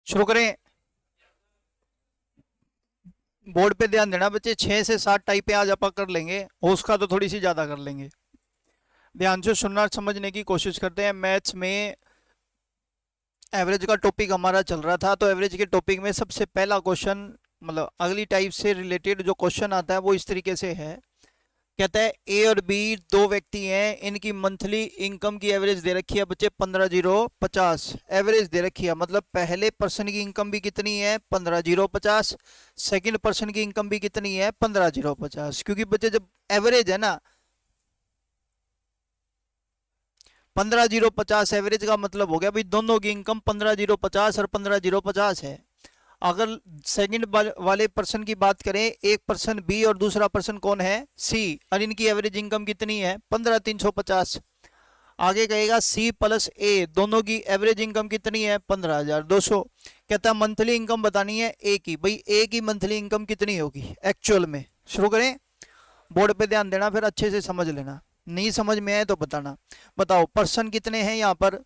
शुरू करें। बोर्ड पे ध्यान देना बच्चे, 6 से 7 टाइपें आज आप कर लेंगे, उसका तो थोड़ी सी ज़्यादा कर लेंगे। ध्यान से सुनना और समझने की कोशिश करते हैं। मैथ्स में एवरेज का टॉपिक हमारा चल रहा था, तो एवरेज के टॉपिक में सबसे पहला क्वेश्चन, मतलब अगली टाइप से रिलेटेड जो क्वेश्चन आता है वो इस तरीके से है। कहता है ए और बी दो व्यक्ति हैं, इनकी मंथली इनकम की एवरेज दे रखी है बच्चे 15,050। एवरेज दे रखी है मतलब पहले पर्सन की इनकम भी कितनी है 15,050, सेकंड पर्सन की इनकम भी कितनी है 15,050। क्योंकि बच्चे जब एवरेज है ना 15,050 एवरेज का मतलब हो गया भाई दोनों की इनकम 15,050 और 15,050 है। अगर सेकंड वाले पर्सन की बात करें, एक पर्सन बी और दूसरा पर्सन कौन है सी, और इनकी एवरेज इनकम कितनी है 15,350। आगे कहेगा सी प्लस ए दोनों की एवरेज इनकम कितनी है 15,200। कहता है मंथली इनकम बतानी है ए की। भाई ए की मंथली इनकम कितनी होगी एक्चुअल में। शुरू करें। बोर्ड पे ध्यान देना, फिर अच्छे से समझ लेना, नहीं समझ में आए तो बताना। बताओ पर्सन कितने हैं यहाँ पर,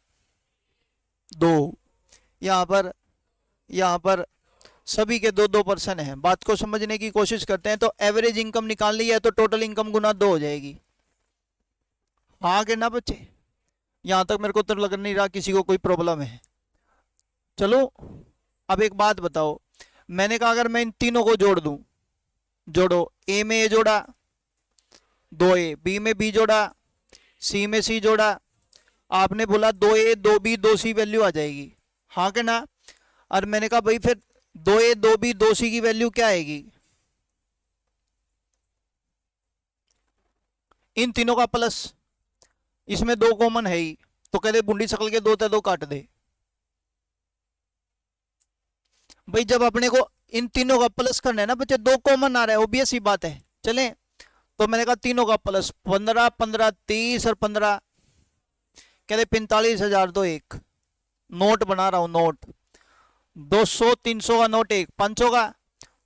दो। यहाँ पर सभी के दो दो पर्सन हैं। बात को समझने की कोशिश करते हैं। तो एवरेज इनकम निकालनी है तो टोटल इनकम गुना 2 हो जाएगी। हाँ कि ना बच्चे, यहां तक मेरे को तो लग नहीं रहा किसी को कोई प्रॉब्लम है। चलो अब एक बात बताओ, मैंने कहा अगर मैं इन तीनों को जोड़ दूं, जोड़ो। ए में ए जोड़ा, 2A, बी में बी जोड़ा, सी में सी जोड़ा। आपने बोला 2A 2B 2C वैल्यू आ जाएगी, हाँ कि ना। और मैंने कहा भाई फिर 2A 2B 2C की वैल्यू क्या आएगी, इन तीनों का प्लस, इसमें 2 कॉमन है ही, तो कहते बूंदी शकल के 2 थे 2 काट दे। भाई जब अपने को इन तीनों का प्लस करना है ना बच्चे, 2 कॉमन आ रहा है, ऑब्वियस ही बात है। चले तो मैंने कहा तीनों का प्लस 15 15 30 और 15, कहते 45,000 दो एक नोट बना रहा हूं नोट। 200 300 का नोट एक, 500 का,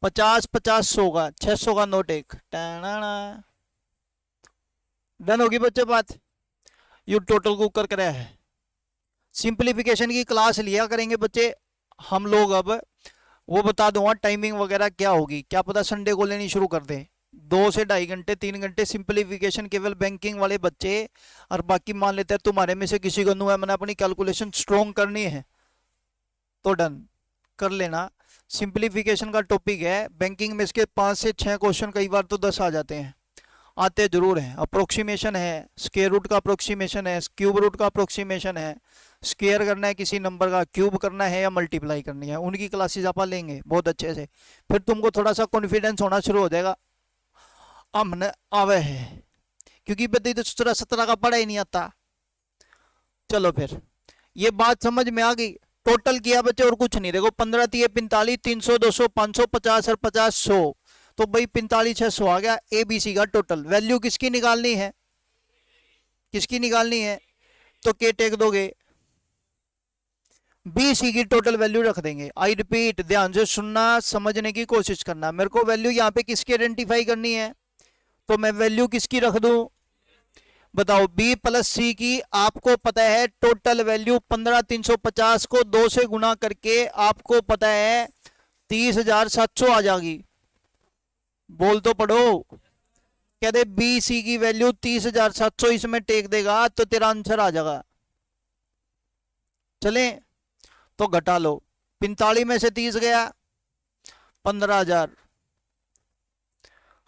50 50 100 का, 600 का नोट एक। डन होगी बच्चे बात। यू टोटल को कर कराया है। सिंप्लीफिकेशन की क्लास लिया करेंगे बच्चे हम लोग। अब वो बता दूंगा टाइमिंग वगैरह क्या होगी, क्या पता संडे को लेनी शुरू कर दें। 2 से 2.5 घंटे 3 घंटे सिंप्लीफिकेशन केवल बैंकिंग वाले बच्चे। और बाकी मान लेते हैं तुम्हारे में से किसी को नु है, मैंने अपनी कैलकुलेशन स्ट्रोंग करनी है तो डन कर लेना। सिंप्लीफिकेशन का टॉपिक है बैंकिंग में, इसके 5 से 6 क्वेश्चन, कई बार तो 10 आ जाते हैं, आते जरूर हैं। अप्रोक्सीमेशन है, स्क्वायर रूट का अप्रोक्सीमेशन है, क्यूब रूट का अप्रोक्सीमेशन है, स्क्वायर करना है किसी नंबर का, क्यूब करना है या मल्टीप्लाई करनी है, उनकी क्लासेस आप लेंगे बहुत अच्छे से। फिर तुमको थोड़ा सा कॉन्फिडेंस होना शुरू हो जाएगा, हमने आवे है, क्योंकि बच्चे तो 17 का पढ़ा ही नहीं आता। चलो फिर ये बात समझ में आ गई। टोटल किया बच्चे और कुछ नहीं, देखो 15 3 45 300 200 500 50 और 50 100, तो भाई 45 600 आ गया ABC का टोटल। वैल्यू किसकी निकालनी है, किसकी निकालनी है, तो के टेक दोगे, BC की टोटल वैल्यू रख देंगे। आई रिपीट, ध्यान से सुनना, समझने की कोशिश करना। मेरे को वैल्यू यहाँ पे किसकी आइडेंटिफाई करनी है, तो मैं वैल्यू किसकी रख दूं, बताओ B प्लस C की। आपको पता है टोटल वैल्यू 15,350 को 2 से गुना करके आपको पता है 30,700 आ जाएगी। बोल तो पढ़ो। कहते BC की वैल्यू 30,700 इसमें टेक देगा तो तेरा आंसर आ जाएगा। चले तो घटा लो, 45 में से 30 गया 15,000,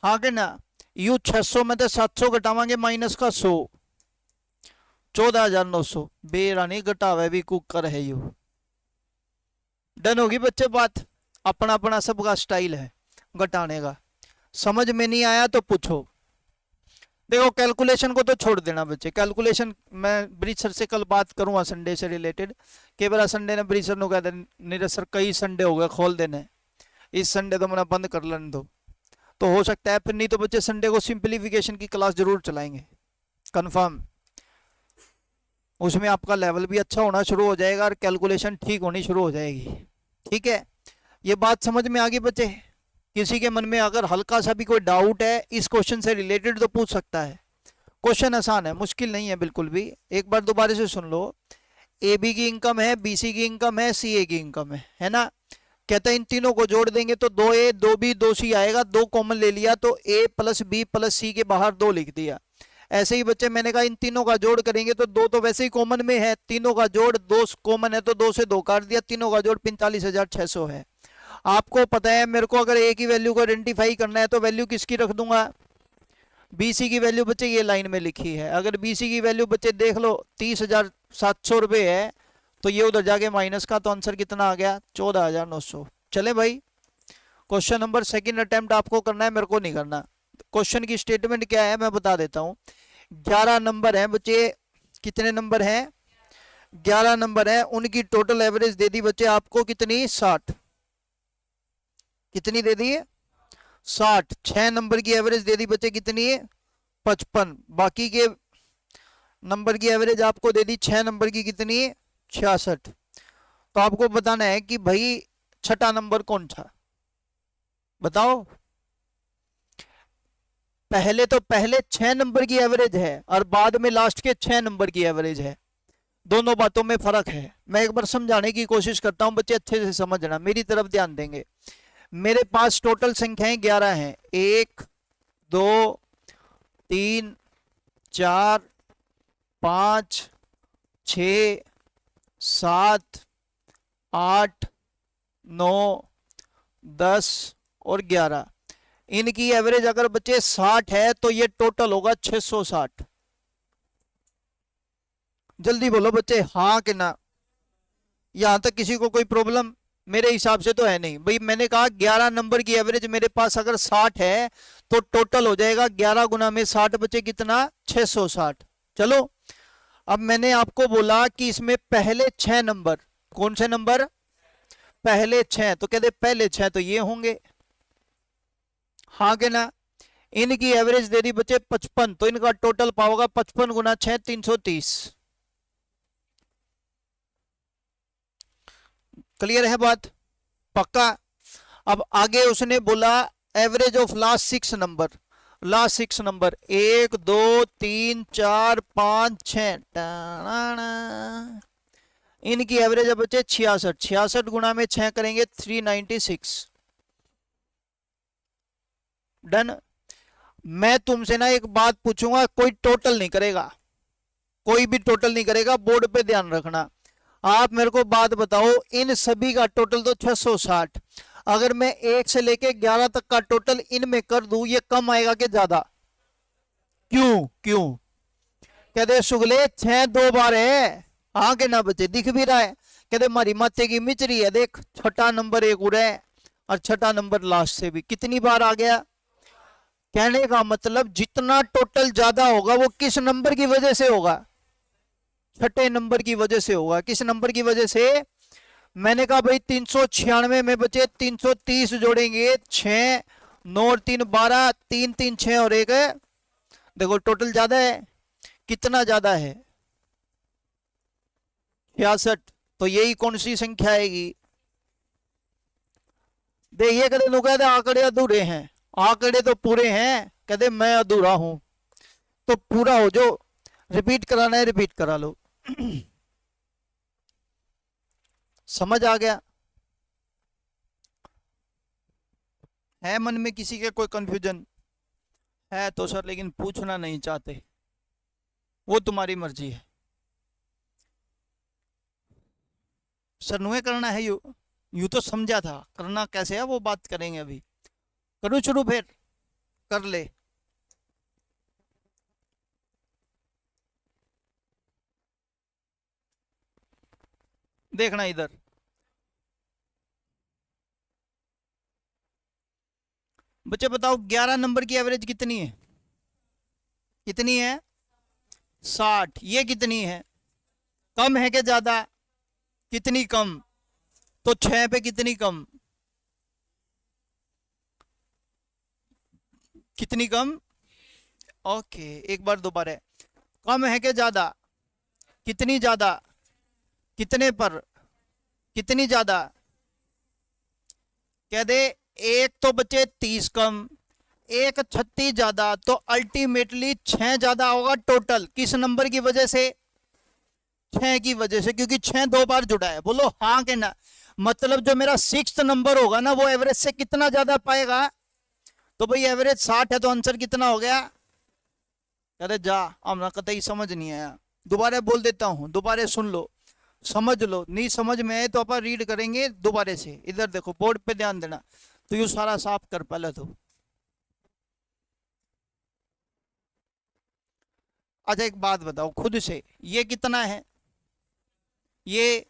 हाँ कि ना। यू 600 में तो 700 घटावांगे माइनस का 100, 14,900। बेरानी घटावे भी कुकर है यू। डन होगी बच्चे बात। अपना अपना सबका स्टाइल है घटाने का। समझ में नहीं आया तो पूछो। देखो कैलकुलेशन को तो छोड़ देना बच्चे, कैलकुलेशन मैं ब्रिज सर से कल बात करूंगा संडे से रिलेटेड। केवल संडे ने ब्रिज सर ने कहा नहीं सर कई संडे हो गए खोल देने, इस संडे तो मैंने बंद कर लेने दो, तो हो सकता है। फिर नहीं तो बच्चे संडे को सिंप्लीफिकेशन की क्लास जरूर चलाएंगे कंफर्म। उसमें आपका लेवल भी अच्छा होना शुरू हो जाएगा और कैलकुलेशन ठीक होनी शुरू हो जाएगी। ठीक है, ये बात समझ में आ गई बच्चे। किसी के मन में अगर हल्का सा भी कोई डाउट है इस क्वेश्चन से रिलेटेड तो पूछ सकता है। क्वेश्चन आसान है, मुश्किल नहीं है बिल्कुल भी। एक बार दोबारा से सुन लो। ए बी की इनकम है, बी सी की इनकम है, सी ए की इनकम है ना। कहते हैं इन तीनों को जोड़ देंगे तो 2A 2B 2C आएगा, 2 कॉमन ले लिया तो A plus B plus C के बाहर 2 लिख दिया। ऐसे ही बच्चे मैंने कहा इन तीनों का जोड़ करेंगे तो 2 तो वैसे ही कॉमन में है, तीनों का जोड़ 2 कॉमन है तो 2 से 2 काट दिया, तीनों का जोड़ 45,600 है। आपको पता है मेरे को अगर A की वैल्यू को आइडेंटिफाई करना है तो वैल्यू किसकी रख दूंगा, BC की वैल्यू बच्चे ये लाइन में लिखी है, अगर BC की वैल्यू बच्चे देख लो 30,700 रुपये है तो ये उधर जाके माइनस का, तो आंसर कितना आ गया 14,900। चले भाई, क्वेश्चन नंबर सेकंड अटेम्प्ट आपको करना है, मेरे को नहीं करना। क्वेश्चन की स्टेटमेंट क्या है मैं बता देता हूं। 11 नंबर है बच्चे, कितने नंबर हैं 11 नंबर है, उनकी टोटल एवरेज दे दी बच्चे आपको कितनी 60, कितनी दे दी है 60। 6 नंबर की एवरेज दे दी बच्चे कितनी है 55, बाकी के नंबर की एवरेज आपको दे दी 6 नंबर की कितनी है 66। तो आपको बताना है कि भाई छठा नंबर कौन था, बताओ। पहले तो पहले 6 नंबर की एवरेज है और बाद में लास्ट के 6 नंबर की एवरेज है, दोनों बातों में फर्क है। मैं एक बार समझाने की कोशिश करता हूं, बच्चे अच्छे से समझना, मेरी तरफ ध्यान देंगे। मेरे पास टोटल संख्याएं 11 हैं, 1 2 3 4 5 6 7 8 9 10 और 11। इनकी एवरेज अगर बच्चे 60 है तो ये टोटल होगा 660। जल्दी बोलो बच्चे हाँ कि ना, यहां तक किसी को कोई प्रॉब्लम? मेरे हिसाब से तो है नहीं भाई। मैंने कहा 11 नंबर की एवरेज मेरे पास अगर 60 है तो टोटल हो जाएगा 11 गुना में 60 बच्चे कितना 660। चलो अब मैंने आपको बोला कि इसमें पहले 6 नंबर, कौन से नंबर पहले 6, तो कहते पहले 6 तो ये होंगे, हाँ के ना। इनकी एवरेज दे दी बच्चे 55, तो इनका टोटल पाओगा 55 गुना 6 330। क्लियर है बात, पक्का। अब आगे उसने बोला average of last 6 number, last 6 number 1 2 3 4 5 6, इनकी एवरेज है बच्चे 66। 66 गुना में 6 करेंगे 396। डन। मैं तुमसे ना एक बात पूछूंगा, कोई टोटल नहीं करेगा, कोई भी टोटल नहीं करेगा, बोर्ड पे ध्यान रखना। आप मेरे को बात बताओ, इन सभी का टोटल तो 660, अगर मैं 1 से लेके 11 तक का टोटल इनमें कर दूं, ये कम आएगा कि ज्यादा? क्यों क्यों? कहते शुगले 6 2 बार है, हाँ के ना बच्चे, दिख भी रहा है। कहते हमारी माते की मिचरी है, देख छठा नंबर एक उड़ा है और छठा नंबर लास्ट से भी कितनी बार आ गया। कहने का मतलब जितना टोटल ज्यादा होगा वो किस नंबर की वजह से होगा, छठे नंबर की वजह से होगा। किस नंबर की वजह से? मैंने कहा भाई 396 में बचे 330 जोड़ेंगे, 6 9 और 3 12, 3 3 6 और 1 है, देखो टोटल ज्यादा है, कितना ज्यादा है 66। तो यही कौन सी संख्या आएगी? देखिए कहते लोग कहते आंकड़े अधूरे हैं, आंकड़े तो पूरे हैं, कहते मैं अधूरा हूं। तो पूरा हो जो, रिपीट कराना है रिपीट करा लो। समझ आ गया? है मन में किसी के कोई कंफ्यूजन है तो सर, लेकिन पूछना नहीं चाहते, वो तुम्हारी मर्जी है। सर नुए करना है यू तो समझा था, करना कैसे है वो बात करेंगे अभी। करूँ शुरू? फिर कर ले। देखना इधर, बच्चे बताओ 11 नंबर की एवरेज कितनी है? कितनी है 60। ये कितनी है, कम है कि ज्यादा? कितनी कम? तो 6 पे कितनी कम, कितनी कम? ओके एक बार दोबारा, कम है कि ज्यादा? कितनी ज्यादा? कितने पर? कितनी ज्यादा? कह दे एक तो बच्चे 30 कम, एक 36 ज्यादा, तो अल्टीमेटली 6 ज्यादा होगा टोटल। किस नंबर की वजह से? 6 की वजह से, क्योंकि 6 2 बार जुड़ा है। बोलो हाँ के ना। मतलब जो मेरा 6th नंबर होगा ना वो एवरेज से कितना ज्यादा पाएगा। तो भाई एवरेज 60 है तो आंसर कितना हो गया। अरे जा, हमने कतई समझ नहीं आया। दोबारा बोल देता हूँ, दोबारा सुन लो, समझ लो। नहीं समझ में आए तो अपन रीड करेंगे दोबारा से। इधर देखो, बोर्ड पे ध्यान देना। तो यू सारा साफ कर पहले तो। अच्छा एक बात बताओ खुद से, ये कितना है, ये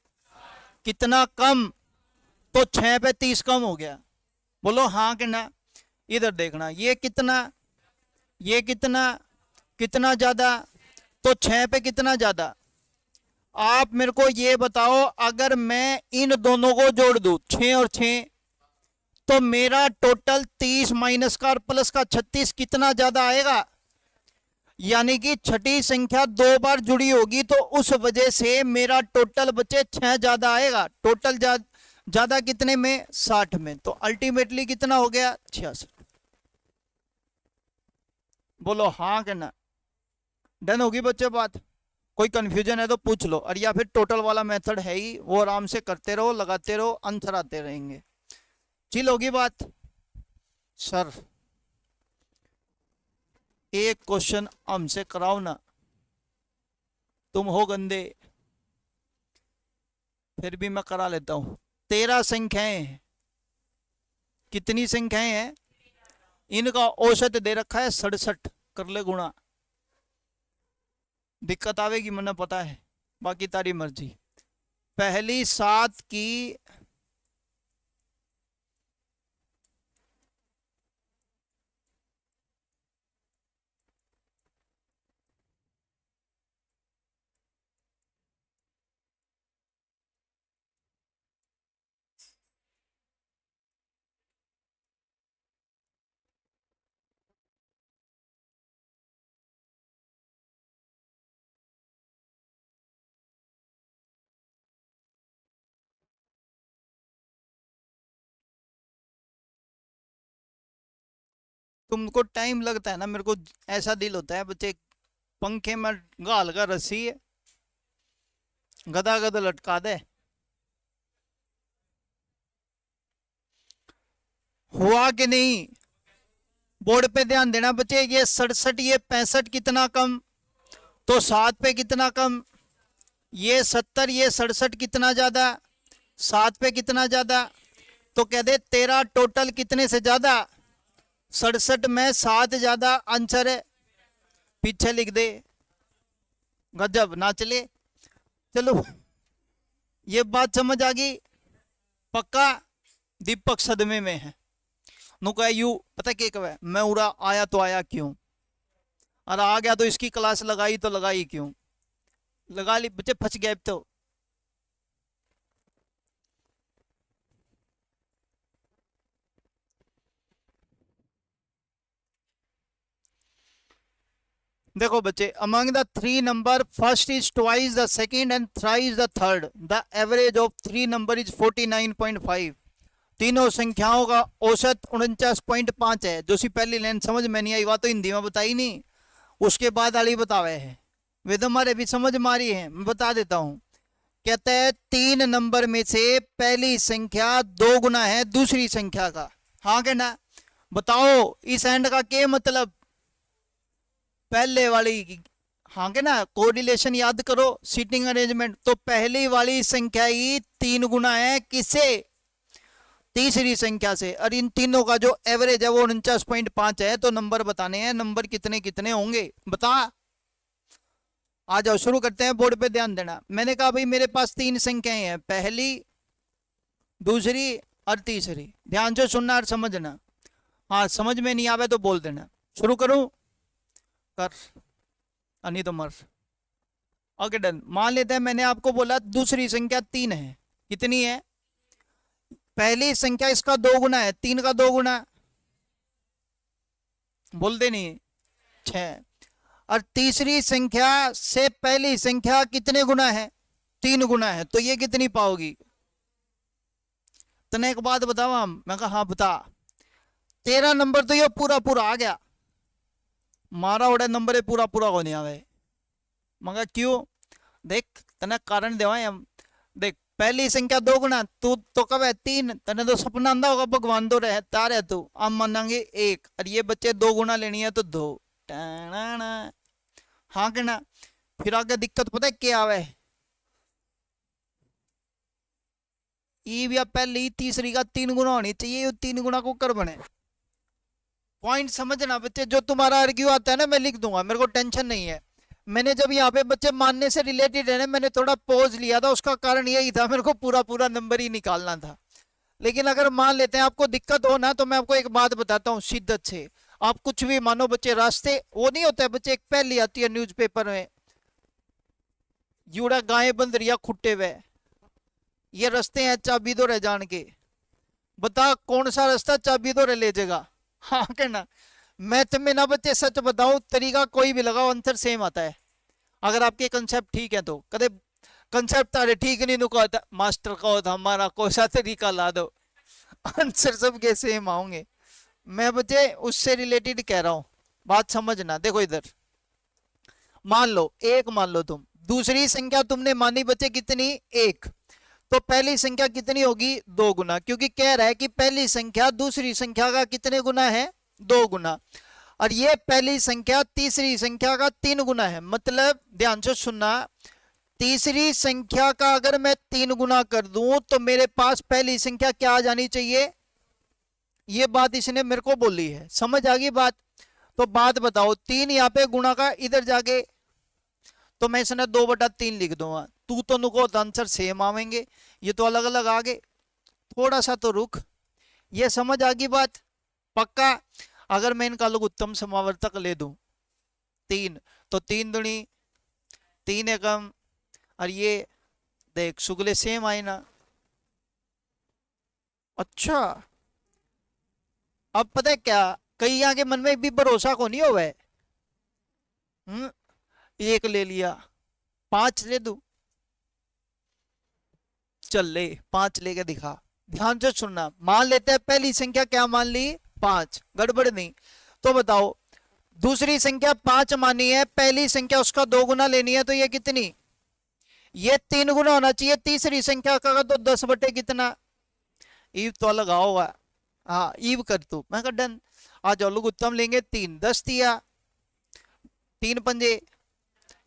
कितना कम। तो 6 पे 30 कम हो गया। बोलो हाँ कि ना। इधर देखना, ये कितना, ये कितना, कितना ज्यादा। तो 6 पे कितना ज्यादा। आप मेरे को ये बताओ, अगर मैं इन दोनों को जोड़ दूं 6 और 6, तो मेरा टोटल 30 माइनस का और प्लस का 36 कितना ज्यादा आएगा। यानी कि छठी संख्या 2 बार जुड़ी होगी, तो उस वजह से मेरा टोटल बचे 6 ज्यादा आएगा। टोटल ज्यादा कितने में, 60 में। तो अल्टीमेटली कितना हो गया, 66। बोलो हाँ कि ना। डन होगी बच्चे बात। कोई कंफ्यूजन है तो पूछ लो, और या फिर टोटल वाला मेथड है ही, वो आराम से करते रहो, लगाते रहो, आंसर आते रहेंगे। चिल होगी बात। सर एक क्वेश्चन हमसे कराओ ना, तुम हो गंदे। फिर भी मैं करा लेता हूं। 13 संख्याएं हैं। कितनी संख्याएं हैं, इनका औसत दे रखा है 67। कर ले गुणा। दिक्कत आवेगी मुझे पता है, बाकी तारी मर्जी। पहली 7 की तुमको टाइम लगता है ना, मेरे को ऐसा दिल होता है बच्चे पंखे में गाल का रस्सी है, गदा गदा लटका दे। हुआ कि नहीं। बोर्ड पे ध्यान देना बच्चे। ये 67, ये 65 कितना कम। तो 7 पे कितना कम। ये 70, ये 67 कितना ज्यादा। 7 पे कितना ज्यादा। तो कह दे तेरा टोटल कितने से ज्यादा, 67 में 7 ज्यादा आंसर है। पीछे लिख दे। गजब ना चले। चलो ये बात समझ आ गई पक्का। दीपक सदमे में है। नु कह यू पता क्या कहे, मैं उड़ा आया तो आया क्यों, और आ गया तो इसकी क्लास लगाई तो लगाई क्यों। लगा ली बच्चे, फंस गए तो। देखो बच्चे, among the 3 number first is twice the second and thrice the third, the average of 3 number is 49.5। तीनों संख्याओं का औसत 49.5 है। जो सी पहली लाइन समझ में नहीं आई, वह तो हिंदी में बताई नहीं, उसके बाद वाली बतावे है। वे तो हमारे भी समझ मारी है, मैं बता देता हूं। कहते हैं 3 नंबर में से पहली संख्या 2 गुना है दूसरी संख्या का। हाँ के ना। बताओ इस एंड का क्या मतलब। पहले वाली, हाँ के ना, कोरिलेशन याद करो, सीटिंग अरेंजमेंट। तो पहली वाली संख्या ही 3 गुना है किससे, तीसरी संख्या से। और इन तीनों का जो एवरेज है वो 49.5 है। तो नंबर बताने हैं, नंबर कितने कितने होंगे बता। आ जाओ शुरू करते हैं। बोर्ड पे ध्यान देना। मैंने कहा भाई मेरे पास 3 संख्याएं हैं, पहली, दूसरी और तीसरी। ध्यान से सुनना और समझना। हाँ समझ में नहीं आवे तो बोल देना। शुरू करूं, कर, नहीं तो मर। Okay done. मान लेते हैं मैंने आपको बोला दूसरी संख्या 3 है। कितनी है, पहली संख्या इसका 2 गुना है, 3 का 2 गुना, बोलते नहीं, 6। और तीसरी संख्या से पहली संख्या कितने गुना है, 3 गुना है। तो ये कितनी पाओगी। तने एक बात बतावा, मैं कहा हाँ बता। 13 नंबर तो ये पूरा पूरा आ गया, मारा उड़ा नंबर है पूरा पूरा को नहीं आवे। मगर क्यों, देख तने कारण देवा हम देख, पहली संख्या 2 गुना, तू तो कब है 3, तने तो सपना आंदा होगा भगवान तो रहता रहे तू, अब मानेंगे 1, और ये बच्चे 2 गुना लेनी है तो 2। हाँ कि ना। फिर आगे दिक्कत पता है क्या आवे, ई या पहली तीसरी का 3 गुना होनी चाहिए, 3 गुना को कर बने। पॉइंट समझना बच्चे, जो तुम्हारा आर्ग्यू आता है ना मैं लिख दूंगा, मेरे को टेंशन नहीं है। मैंने जब यहाँ पे बच्चे मानने से रिलेटेड है ना, मैंने थोड़ा पॉज लिया था, उसका कारण यही था मेरे को पूरा पूरा नंबर ही निकालना था। लेकिन अगर मान लेते हैं आपको दिक्कत हो ना, तो मैं आपको एक बात बताता हूँ शिद्दत से। आप कुछ भी मानो बच्चे, रास्ते वो नहीं होता है बच्चे, एक पहली आती है न्यूज़पेपर में, यूड़ा गाय बंदरिया खुट्टे हुए, ये रास्ते हैं चाबी दो रह जान के, बता कौन सा रास्ता चाबी दो रह ले जाएगा। हाँ कहना। मैथ में ना बच्चे सच बताओ, तरीका कोई भी लगाओ आंसर सेम आता है, अगर आपके कंसेप्ट ठीक है तो। कदे कंसेप्ट तारे ठीक नहीं नुका होता, मास्टर का होता हमारा कोई सा तरीका ला दो, आंसर सबके सेम आओगे। मैं बच्चे उससे रिलेटेड कह रहा हूं, बात समझना। देखो इधर मान लो एक, मान लो तुम दूसरी संख्या तुमने मानी बच्चे कितनी, 1, तो पहली संख्या कितनी होगी, 2 गुना, क्योंकि कह रहा है कि पहली संख्या दूसरी संख्या का कितने गुना है, 2 गुना। और ये पहली संख्या तीसरी संख्या का 3 गुना है, मतलब ध्यान से सुनना, तीसरी संख्या का अगर मैं 3 गुना कर दूं तो मेरे पास पहली संख्या क्या आ जानी चाहिए। ये बात इसने मेरे को बोली है, समझ आ गई बात। तो बात बताओ, 3 यहाँ पे गुणा का इधर जाके, तो मैं इसने 2/3 लिख दूंगा, तू तो नुको तो आंसर सेम आवेंगे, ये तो अलग अलग आ गए। थोड़ा सा तो रुक, ये समझ आ गई बात पक्का। अगर मैं इनका लघुत्तम समावर्तक ले दूं 3, तो 3 दूनी 3 एकम, और ये देख शुक्ले सेम आए ना। अच्छा, अब पता है क्या, कई यहाँ के मन में भी भरोसा को नहीं होवे। हम्म, 1 ले लिया, 5 ले दू, चल ले 5 लेके दिखा। ध्यान से सुनना, मान लेते हैं पहली संख्या क्या मान ली, 5, गड़बड़ नहीं। तो बताओ दूसरी संख्या 5 मानी है, पहली संख्या उसका 2 गुना लेनी है, तो ये कितनी, ये 3 गुना होना चाहिए तीसरी संख्या का, तो 10 बटे कितना, ईव तो अलग होगा। हाँ ईव कर तू, मैं कहा डन। आ जाओ लघुत्तम लेंगे, 3 10 दिया, 3 पंजे,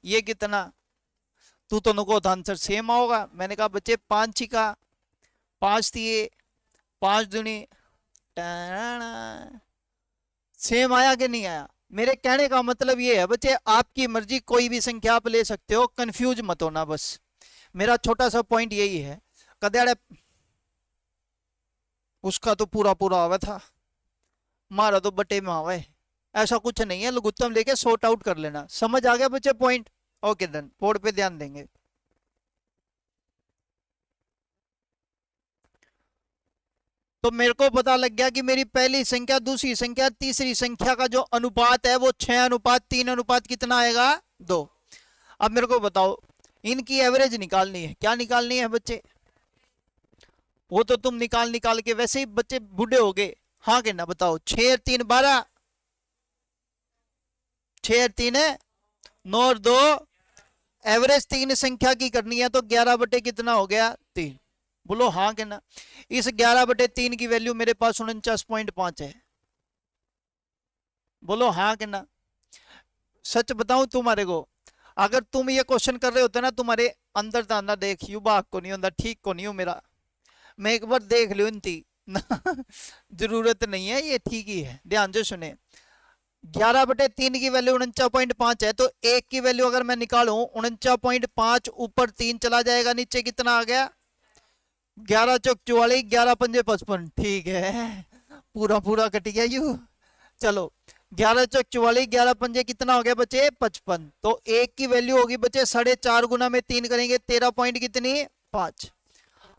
ये कितना, तू तो नुको तो आंसर सेम होगा। मैंने कहा बच्चे 5 छिका, 5 दिए, 5 दूनी, सेम आया कि नहीं आया। मेरे कहने का मतलब ये है बच्चे, आपकी मर्जी कोई भी संख्या आप ले सकते हो, कंफ्यूज मत होना बस, मेरा छोटा सा पॉइंट यही है। कदे उसका तो पूरा पूरा आवा था, मारा तो बटे में आवा है, ऐसा कुछ नहीं है, लघुत्तम लेके सॉर्ट आउट कर लेना। समझ आ गया बच्चे पॉइंट, ओके डन, बोर्ड पे ध्यान देंगे। तो मेरे को पता लग गया कि मेरी पहली संख्या दूसरी संख्या तीसरी संख्या का जो अनुपात है वो 6:3 अनुपात कितना आएगा, 2। अब मेरे को बताओ इनकी एवरेज निकालनी है, क्या निकालनी है बच्चे, वो तो तुम निकाल निकाल के वैसे ही बच्चे बूढ़े हो गए। हाँ कि ना, बताओ 6 और 3 12, 6 और 3 है 9 और 2, एवरेज 3 संख्या की करनी है, तो 11 बटे कितना हो गया, 3। बोलो हाँ कि ना। इस 11/3 की वैल्यू मेरे पास 49.5 है, बोलो हाँ कि ना। सच बताऊं तुम्हारे को, अगर तुम ये क्वेश्चन कर रहे होते ना, तुम्हारे अंदर था ना, देख युवा को नहीं होता, ठीक को नहीं हो मेरा, मैं एक बार देख लू इनती जरूरत नहीं है, ये ठीक ही है। ध्यान से सुने, 11/3 की वैल्यू 49.5 है, तो 1 की वैल्यू अगर मैं निकालूं 49.5 ऊपर 3 चला जाएगा, नीचे कितना आ गया, 11 चौक 44, 11 पंजे 55, ठीक है पूरा पूरा कट गया यू। चलो 11 चौक 44, 11 पंजे कितना हो गया बच्चे, 55। तो 1 की वैल्यू होगी बच्चे 4.5 गुना में 3 करेंगे 13 पॉइंट कितनी, 5।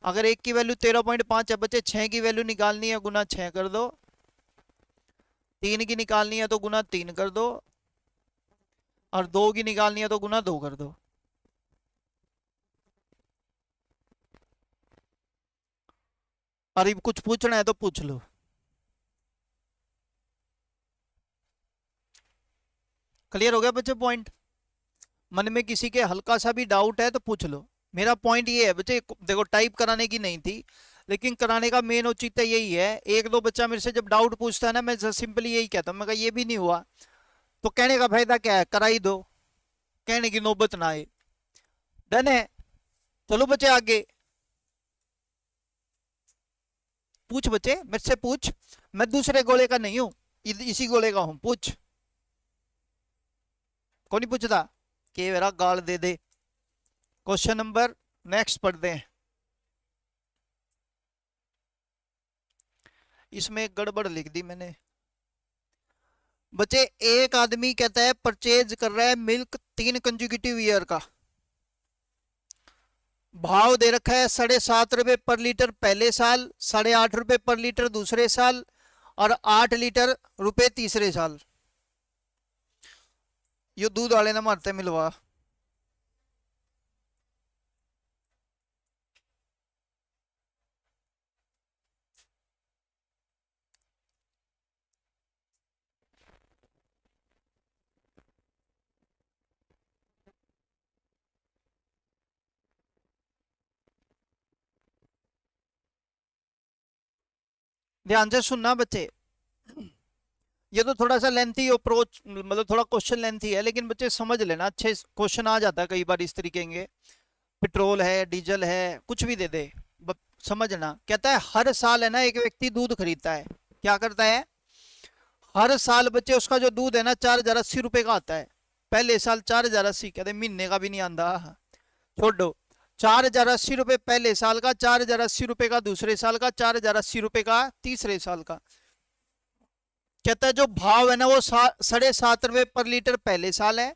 अगर 1 की वैल्यू 13.5 है बच्चे, 6 की वैल्यू निकालनी है, गुना 6 कर दो, 3 की निकालनी है तो गुना 3 कर दो, और 2 की निकालनी है तो गुना 2 कर दो। अरे कुछ पूछना है तो पूछ लो। क्लियर हो गया बच्चे पॉइंट। मन में किसी के हल्का सा भी डाउट है तो पूछ लो। मेरा पॉइंट ये है बच्चे, देखो टाइप कराने की नहीं थी, लेकिन कराने का मेन औचित्य यही है। एक दो बच्चा मेरे से जब डाउट पूछता है ना, मैं सिंपली यही कहता हूँ, मैं कहा ये भी नहीं हुआ तो कहने का फायदा क्या है, करा ही दो, कहने की नौबत ना आए। डन है। चलो बच्चे आगे पूछ, बच्चे मेरे से पूछ, मैं दूसरे गोले का नहीं हूं, इसी गोले का हूं, पूछ। कौन नहीं पूछता के मेरा गाल दे दे। क्वेश्चन नंबर नेक्स्ट पढ़ते हैं। इसमें एक गड़बड़ लिख दी मैंने। बच्चे एक आदमी कहता है परचेज कर रहा है मिल्क 3 कंसेक्यूटिव ईयर का, भाव दे रखा है 7.5 रुपए पर लीटर पहले साल, 8.5 रुपए पर लीटर दूसरे साल, और 8 रुपए तीसरे साल। यो दूध वाले ना मारते मिलवा। ध्यान से सुनना बच्चे, ये तो थोड़ा सा लेंथी अप्रोच, मतलब थोड़ा क्वेश्चन लेंथी है, लेकिन बच्चे समझ लेना, अच्छे क्वेश्चन आ जाता है कई बार इस तरीके के। पेट्रोल है, डीजल है, कुछ भी दे दे, समझना। कहता है हर साल है ना एक व्यक्ति दूध खरीदता है, क्या करता है, हर साल बच्चे उसका जो दूध है ना 4,080 रुपए का आता है। पहले साल 4,080, कहते महीने का भी नहीं आंदा, छोड़ो। 4,080 रुपए पहले साल का, 4,080 रुपए का दूसरे साल का, 4,080 रुपए का तीसरे साल का। कहता है जो भाव है ना वो 7.5 रुपए पर लीटर पहले साल है,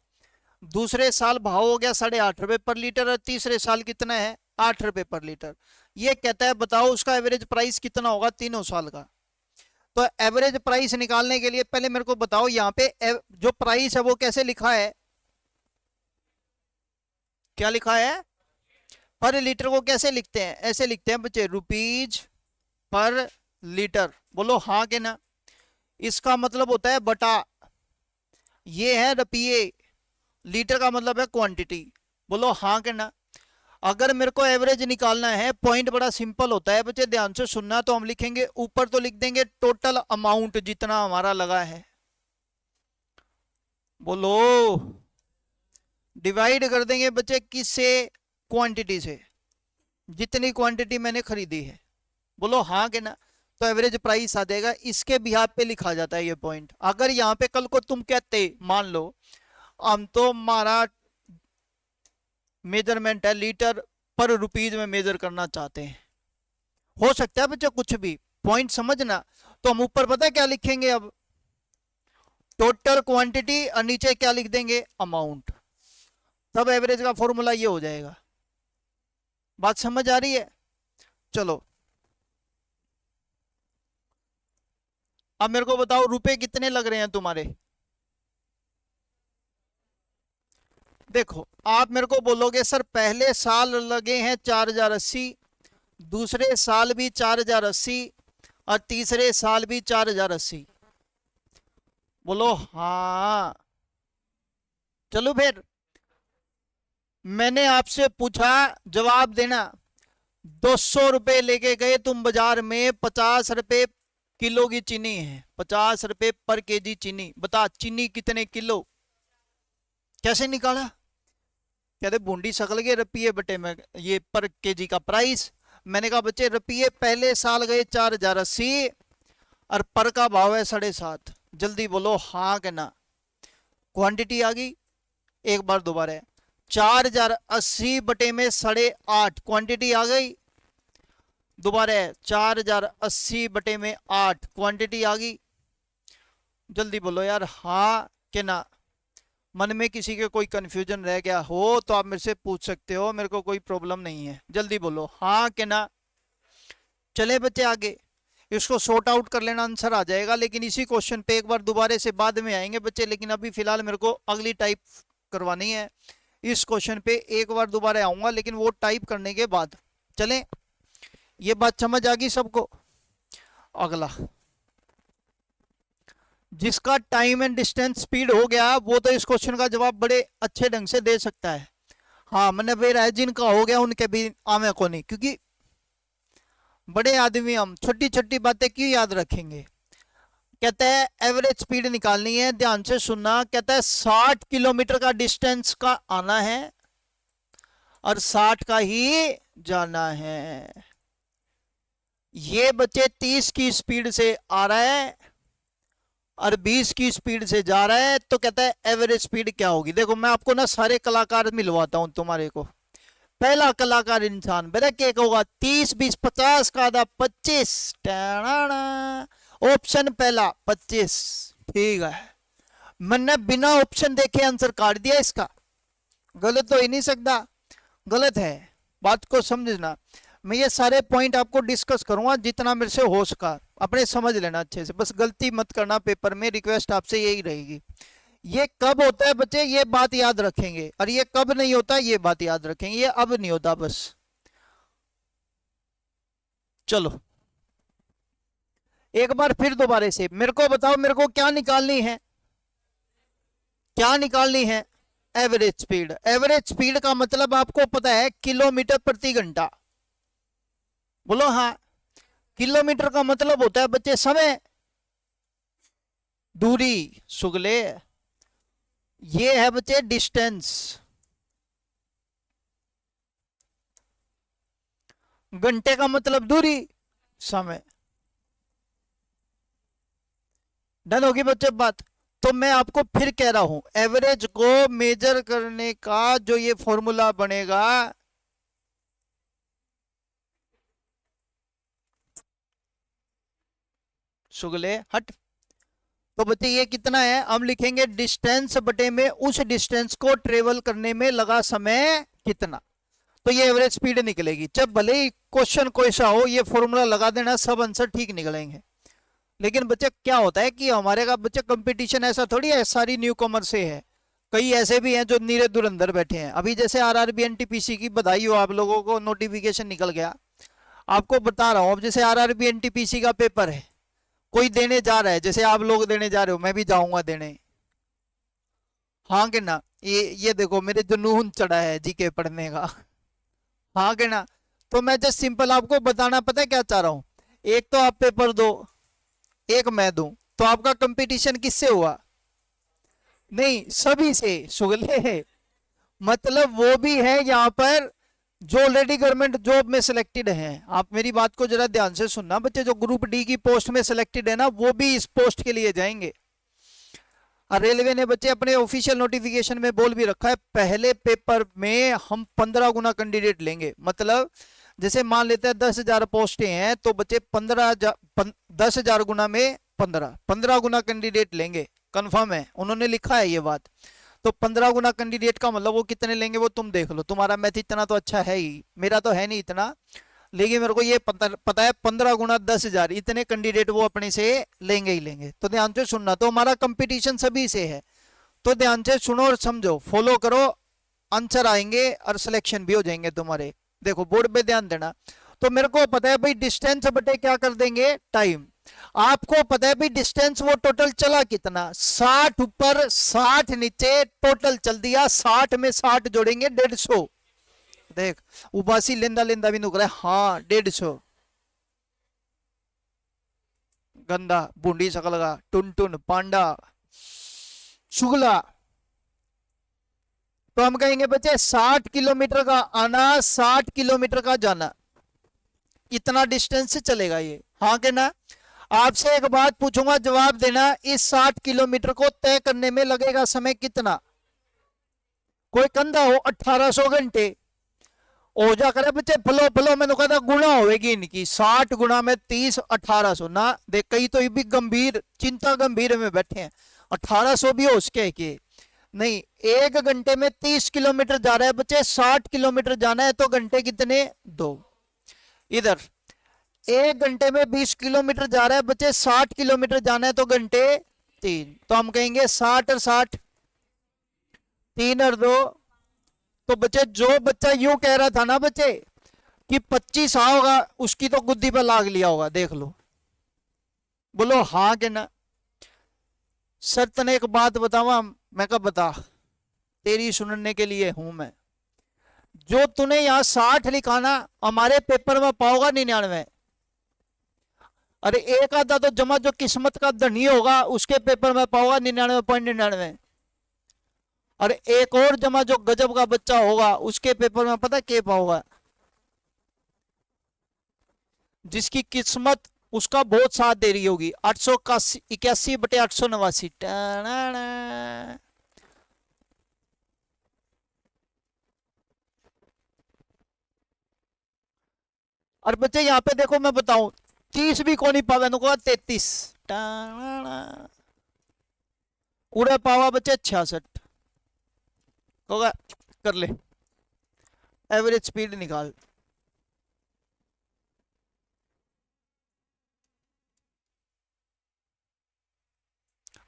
दूसरे साल भाव हो गया 8.5 रुपए पर लीटर, और तीसरे साल कितना है 8 रुपए पर लीटर। ये कहता है बताओ उसका एवरेज प्राइस कितना होगा तीनों साल का। तो एवरेज प्राइस निकालने के लिए पहले मेरे को बताओ यहाँ पे जो प्राइस है वो कैसे लिखा है, क्या लिखा है, पर लीटर को कैसे लिखते हैं, ऐसे लिखते हैं बच्चे, रुपीज पर लीटर। बोलो हाँ के ना। इसका मतलब होता है बटा, ये है रुपये, लीटर का मतलब है क्वांटिटी। बोलो हाँ के ना। अगर मेरे को एवरेज निकालना है, पॉइंट बड़ा सिंपल होता है बच्चे, ध्यान से सुनना। तो हम लिखेंगे ऊपर तो लिख देंगे टोटल अमाउंट जितना हमारा लगा है, बोलो डिवाइड कर देंगे बच्चे किससे, क्वांटिटी से, जितनी क्वांटिटी मैंने खरीदी है। बोलो हाँ के ना। तो एवरेज प्राइस आ जाएगा, इसके बिहाफ पे लिखा जाता है ये पॉइंट। अगर यहाँ पे कल को तुम कहते, मान लो हम तो हमारा मेजरमेंट है लीटर पर रुपीज में मेजर करना चाहते हैं, हो सकता है बच्चा कुछ भी, पॉइंट समझना। तो हम ऊपर पता है क्या लिखेंगे, अब टोटल क्वांटिटी, और नीचे क्या लिख देंगे, अमाउंट। तब एवरेज का फॉर्मूला ये हो जाएगा। बात समझ आ रही है। चलो अब मेरे को बताओ रुपए कितने लग रहे हैं तुम्हारे। देखो आप मेरे को बोलोगे सर पहले साल लगे हैं 4,080, दूसरे साल भी 4,080, और तीसरे साल भी 4,080। बोलो हाँ। चलो फिर मैंने आपसे पूछा, जवाब देना। 200 रुपए लेके गए तुम बाजार में, 50 रुपए किलो की चीनी है, 50 रुपए पर केजी चीनी। बता चीनी कितने किलो, कैसे निकाला। कहते बूंदी सकल के रुपये बटे में ये पर केजी का प्राइस। मैंने कहा बच्चे रुपये पहले साल गए 4,080, और पर का भाव है 7.5। जल्दी बोलो हाँ के ना। क्वांटिटी आ गई, एक बार दोबारा, 4,080 बटे में 8.5, क्वांटिटी आ गई। दोबारा 4,080 बटे में 8, क्वांटिटी आ गई। जल्दी बोलो यार हाँ के ना। मन में किसी के कोई कंफ्यूजन रह गया हो तो आप मेरे से पूछ सकते हो, मेरे को कोई प्रॉब्लम नहीं है। जल्दी बोलो हाँ के ना। चले बच्चे आगे, इसको सॉर्ट आउट कर लेना, आंसर आ जाएगा। लेकिन इसी क्वेश्चन पे एक बार दोबारा से बाद में आएंगे बच्चे, लेकिन अभी फिलहाल मेरे को अगली टाइप करवानी है। इस क्वेश्चन पे एक बार दोबारा आऊंगा, लेकिन वो टाइप करने के बाद। चलें, ये बात समझ आ गई सबको। अगला जिसका टाइम एंड डिस्टेंस स्पीड हो गया वो तो इस क्वेश्चन का जवाब बड़े अच्छे ढंग से दे सकता है। हाँ मैंने वे है जिनका हो गया उनके भी आमे को नहीं, क्योंकि बड़े आदमी हम छोटी छोटी बातें क्यों याद रखेंगे। कहता है एवरेज स्पीड निकालनी है, ध्यान से सुनना। कहता है 60 किलोमीटर का डिस्टेंस का आना है और 60 का ही जाना है। ये बच्चे 30 की स्पीड से आ रहा है और 20 की स्पीड से जा रहा है, तो कहता है एवरेज स्पीड क्या होगी। देखो मैं आपको ना सारे कलाकार मिलवाता हूं तुम्हारे को। पहला कलाकार इंसान बेटा क्या होगा, 30 20 50 का आधा 25। ऑप्शन पहला 25। ठीक है, मैंने बिना ऑप्शन देखे आंसर काट दिया इसका। गलत तो ही नहीं सकता, गलत है, बात को समझना। मैं ये सारे पॉइंट आपको डिस्कस करूंगा जितना मेरे से हो सका, अपने समझ लेना अच्छे से, बस गलती मत करना पेपर में, रिक्वेस्ट आपसे यही रहेगी। ये कब होता है बच्चे ये बात याद रखेंगे, और ये कब नहीं होता ये बात याद रखेंगे, ये अब नहीं होता बस। चलो एक बार फिर दोबारा से मेरे को बताओ, मेरे को क्या निकालनी है, क्या निकालनी है, एवरेज स्पीड। एवरेज स्पीड का मतलब आपको पता है किलोमीटर प्रति घंटा, बोलो हाँ। किलोमीटर का मतलब होता है बच्चे समय, दूरी, सुगले। ये है बच्चे डिस्टेंस, घंटे का मतलब दूरी, समय। डन होगी बच्चे बात। तो मैं आपको फिर कह रहा हूं, एवरेज को मेजर करने का जो ये फॉर्मूला बनेगा, सुगले हट। तो बच्चे ये कितना है, हम लिखेंगे डिस्टेंस बटे में उस डिस्टेंस को ट्रेवल करने में लगा समय कितना, तो ये एवरेज स्पीड निकलेगी। जब भले ही क्वेश्चन कोई सा हो, ये फॉर्मूला लगा देना, सब आंसर ठीक निकलेंगे। लेकिन बच्चे क्या होता है कि हमारे का बच्चे कंपटीशन ऐसा थोड़ी है सारी न्यू कॉमर से है, कई ऐसे भी हैं जो नीरे धुरंधर बैठे हैं। अभी जैसे आरआरबी एनटीपीसी की बधाई हो आप लोगों को, नोटिफिकेशन निकल गया। आपको बता रहा हूं, अब जैसे आरआरबी एनटीपीसी का पेपर है, कोई देने जा रहा है, जैसे आप लोग देने जा रहे हो, मैं भी जाऊंगा देने, हाँ कि ना। ये देखो मेरे जुनून चढ़ा है जीके पढ़ने का, हाँ कि ना। तो मैं जस्ट सिंपल आपको बताना, पता है क्या चाह रहा हूं, एक तो आप पेपर दो, एक मैं दूं, तो आपका कंपटीशन किससे हुआ, नहीं सभी से, सुगले है। मतलब वो भी है यहाँ पर जो ऑलरेडी गवर्नमेंट जॉब में सिलेक्टेड हैं। आप मेरी बात को जरा ध्यान से सुनना बच्चे, जो ग्रुप डी की पोस्ट में सिलेक्टेड है ना, वो भी इस पोस्ट के लिए जाएंगे। और रेलवे ने बच्चे अपने ऑफिशियल नोटिफिकेशन में बोल भी रखा है, पहले पेपर में हम 15 गुना कैंडिडेट लेंगे। मतलब जैसे मान लेते हैं 10,000 पोस्टें हैं, तो बच्चे 10,000 गुना में 15 गुना कैंडिडेट लेंगे, कंफर्म है, उन्होंने लिखा है ये बात। तो 15 गुना कैंडिडेट का मतलब वो कितने लेंगे वो तुम देख लो, तुम्हारा मैथ इतना तो अच्छा है ही, मेरा तो है नहीं इतना, लेकिन मेरे को ये पता है 15 गुना 10,000, इतने कैंडिडेट वो अपने से लेंगे ही लेंगे। तो ध्यान से सुनना, तो हमारा कंपटीशन सभी से है, तो ध्यान से सुनो और समझो, फॉलो करो, आंसर आएंगे और सिलेक्शन भी हो जाएंगे तुम्हारे। देखो बोर्ड पे ध्यान देना। तो मेरे को पता है भाई डिस्टेंस बटे क्या कर देंगे, टाइम। आपको पता है भाई डिस्टेंस वो टोटल चला कितना, 60 ऊपर 60 नीचे, टोटल चल दिया 60 में 60 जोड़ेंगे 150। देख उबासी लेंदा लेंदा भी नुक रहा है, हाँ 150। गंदा बूंदी सकल का टुन टुन पांडा शुगला। तो हम कहेंगे बच्चे 60 किलोमीटर का आना, 60 किलोमीटर का जाना, इतना डिस्टेंस से चलेगा ये, हाँ के ना। आपसे एक बात पूछूंगा, जवाब देना, इस 60 किलोमीटर को तय करने में लगेगा समय कितना। कोई कंधा हो 1800 घंटे हो जा करे बच्चे, फलो फलो मैंने कहा था गुणा होगी इनकी, 60 गुणा में 30, 1800 ना। देख कई तो ये भी गंभीर चिंता गंभीर में बैठे हैं, 1800 भी हो उसके के नहीं। एक घंटे में 30 किलोमीटर जा रहा है बच्चे, 60 किलोमीटर जाना है, तो घंटे कितने, 2। इधर एक घंटे में 20 किलोमीटर जा रहा है बच्चे, 60 किलोमीटर जाना है, तो घंटे 3। तो हम कहेंगे 60 और 60, 3 और 2। तो बच्चे जो बच्चा यूं कह रहा था ना बच्चे कि 25 होगा, उसकी तो गुद्दी पर लाग लिया होगा, देख लो, बोलो हाँ कि ना। सर तने एक बात बतावा, मैं कहा बता, तेरी सुनने के लिए हूं मैं। जो तूने यहाँ 60 लिखाना हमारे पेपर में पाओगा 99। अरे एक आधा तो जमा जो किस्मत का धनी होगा उसके पेपर में पाओगा 99.99। और एक और जमा जो गजब का बच्चा होगा उसके पेपर में पता क्या पाओगा, जिसकी किस्मत उसका बहुत साथ दे रही होगी। 881/889। और बच्चे यहाँ पे देखो मैं बताऊं, 30 भी कौन नहीं पावे, 33 पूरा पावा बच्चे 66 होगा। कर ले एवरेज स्पीड निकाल।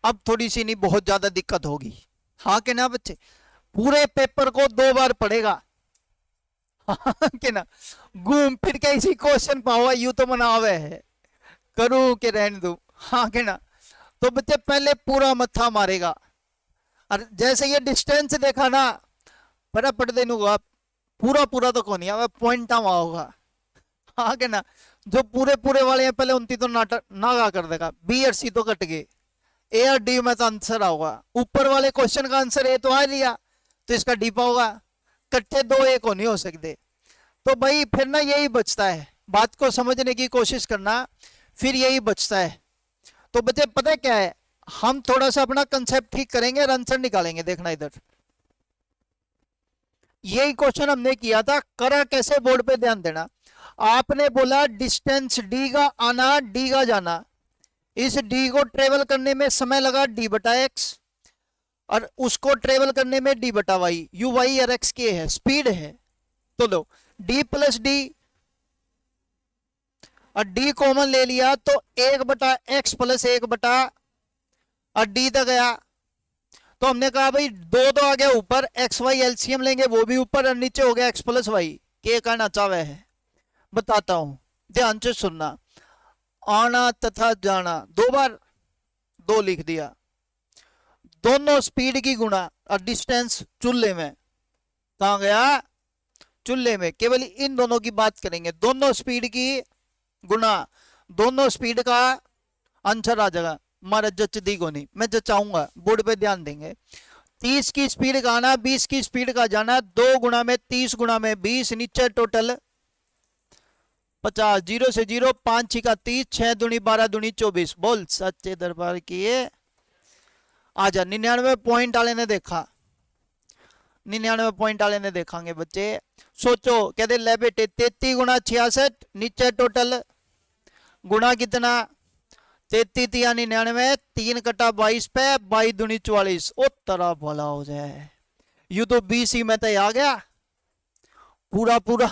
अब थोड़ी सी नहीं बहुत ज्यादा दिक्कत होगी, हाँ के ना बच्चे। पूरे पेपर को 2 बार पढ़ेगा, हाँ के ना। घूम फिर के इसी क्वेश्चन पाओ, यू तो मनावे है, करूं के रहने दू, हाँ के ना। तो बच्चे पहले पूरा मत्था मारेगा, और जैसे ये डिस्टेंस देखा ना, फटाफट देगा पूरा पूरा तो कौन नहीं पॉइंट होगा, हाँ के ना। जो पूरे पूरे वाले हैं पहले उनकी तो नाटक नागा कर देगा, बी और सी तो कट गए, ए और डी में तो आंसर होगा। ऊपर वाले क्वेश्चन का आंसर ए तो आ लिया, तो इसका डी होगा। कट्ठे 2 एक हो नहीं हो सकते। तो भाई फिर ना यही बचता है, बात को समझने की कोशिश करना, फिर यही बचता है। तो बच्चे पता है क्या है, हम थोड़ा सा अपना कंसेप्ट ठीक करेंगे और आंसर निकालेंगे। देखना इधर, यही क्वेश्चन हमने किया था, करा कैसे बोर्ड पे ध्यान देना। आपने बोला डिस्टेंस डी का आना डी का जाना, इस डी को ट्रेवल करने में समय लगा डी बटा एक्स, और उसको ट्रेवल करने में डी बटा वाई। यू वाई और एक्स के है, स्पीड है। तो लो डी प्लस डी, और डी कॉमन ले लिया तो 1/x प्लस 1 और डी तक गया। तो हमने कहा भाई 2 आ गया ऊपर, एक्स वाई एलसीएम लेंगे वो भी ऊपर, और नीचे हो गया एक्स प्लस वाई। के कहना चाहे है बताता हूं, ध्यान से सुनना। आना तथा जाना 2 बार, 2 लिख दिया। दोनों स्पीड की गुणा और डिस्टेंस चूल्हे में, कहा गया चूल्हे में। केवल इन दोनों की बात करेंगे, दोनों स्पीड की गुणा, दोनों स्पीड का आंसर आ जाएगा। हमारा जच दी को नहीं, मैं जचाऊंगा, बोर्ड पे ध्यान देंगे। 30 की स्पीड का आना, 20 की स्पीड का जाना, 2 गुणा में 30 गुणा में 20, नीचे टोटल 50, 0 से 0, 5 6 का 30, 6 दूनी 12 दूनी 24। बोल सच्चे दरबार किए आजा। 99 पॉइंट वाले ने देखा, 99 पॉइंट वाले ने देखांगे बच्चे। सोचो, कहते ले बेटे 33 गुणा 66, नीचे टोटल गुणा कितना 33 या 99, 3 कटा 22 पे, 22 दूनी 44। ओ तरह भला हो जाए, यू तो 20 ही में तो आ गया पूरा पूरा,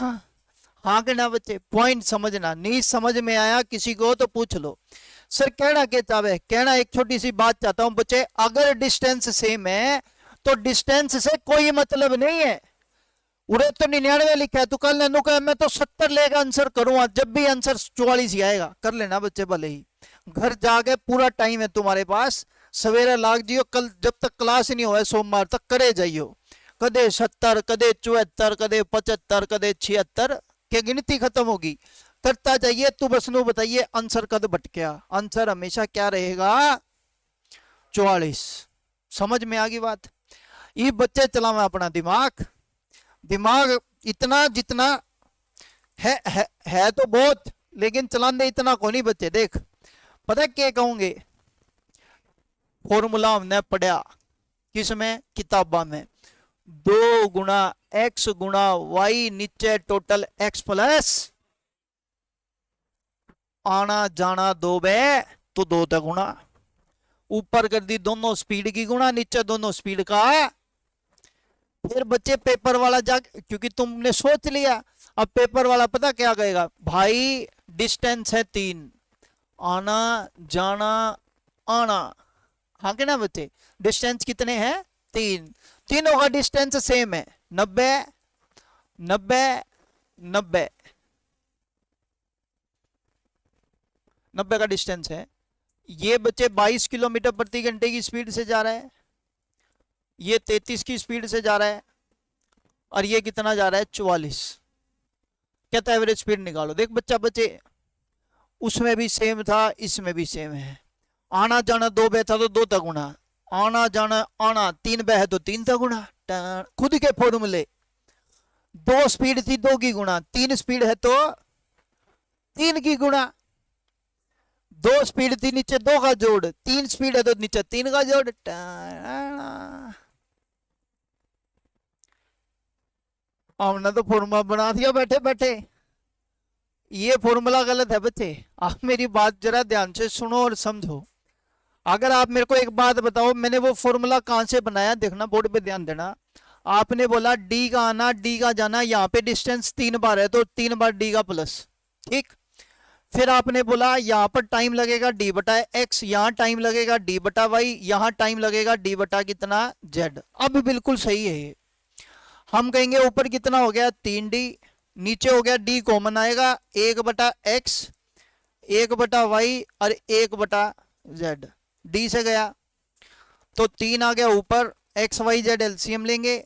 हाँ के ना बच्चे। पॉइंट समझना, नहीं समझ में आया किसी को तो पूछ लो। सर कहना क्या चाहे, कहना एक छोटी सी बात चाहता हूं बच्चे, अगर डिस्टेंस सेम है तो डिस्टेंस से कोई मतलब नहीं है। उड़े तो 99 लिखा है, तू कल नैनू कह मैं तो 70 लेगा आंसर करूंगा, जब भी आंसर 44 ही आएगा। कर लेना बच्चे, भले ही घर जाके पूरा टाइम है तुम्हारे पास, सवेरे लाग जियो, कल जब तक क्लास नहीं हो सोमवार तक करे जाइयो। कदे 70, कदे 74, कदे 75, कदे 76, क्या गिनती खत्म होगी, करता जाइए। तू बस नु बताइए आंसर कद भटकिया, आंसर हमेशा क्या रहेगा 44। समझ में आ गई बात। ये बच्चे चलावे अपना दिमाग, दिमाग इतना जितना है तो बहुत, लेकिन चलाने इतना को नहीं बच्चे। देख पता क्या कहूंगे, फॉर्मूला हमने पढ़ा किसमें, किताबा में, 2 गुणा एक्स गुणा वाई, नीचे टोटल एक्स प्लस आना जाना 2 बे तो 2 तक गुणा, ऊपर कर दी दोनों स्पीड की गुणा, नीचे दोनों स्पीड का। फिर बच्चे पेपर वाला जा, क्योंकि तुमने सोच लिया, अब पेपर वाला पता क्या कहेगा, भाई डिस्टेंस है 3, आना जाना आना, हाँ के ना बच्चे। डिस्टेंस कितने हैं 3, तीनों का डिस्टेंस सेम है 90 90 90 का डिस्टेंस है। ये बच्चे 22 किलोमीटर प्रति घंटे की स्पीड से जा रहा है, ये 33 की स्पीड से जा रहा है, और ये कितना जा रहा है 44। कहता है एवरेज स्पीड निकालो। देख बच्चा बच्चे, उसमें भी सेम था, इसमें भी सेम है। आना जाना 2 बह था तो 2 तक गुना, आना जाना आना 3 बह है तो 3 तक गुना। खुद के फॉर्मूले, 2 स्पीड थी 2 की गुना, 3 स्पीड है तो 3 की गुना, 2 स्पीड थी नीचे 2 का जोड़, 3 स्पीड है तो नीचे 3 का जोड़। हमने तो फॉर्मूला बना दिया बैठे बैठे। ये फॉर्मूला गलत है बच्चे, आप मेरी बात जरा ध्यान से सुनो और समझो। अगर आप मेरे को एक बात बताओ, मैंने वो फॉर्मूला कहां से बनाया, देखना बोर्ड पे ध्यान देना। आपने बोला डी का आना डी का जाना, यहाँ पे डिस्टेंस 3 बार है तो 3 बार डी का प्लस, ठीक। फिर आपने बोला यहाँ पर टाइम लगेगा डी बटा एक्स, यहाँ टाइम लगेगा डी बटा वाई, यहाँ टाइम लगेगा डी बटा कितना जेड। अब बिल्कुल सही है ये। हम कहेंगे ऊपर कितना हो गया 3D, नीचे हो गया डी कॉमन आएगा 1 बटा एक्स, 1 बटा वाई और 1 बटा जेड। डी से गया तो 3 आ गया ऊपर, एक्स वाई जेड एलसीएम लेंगे,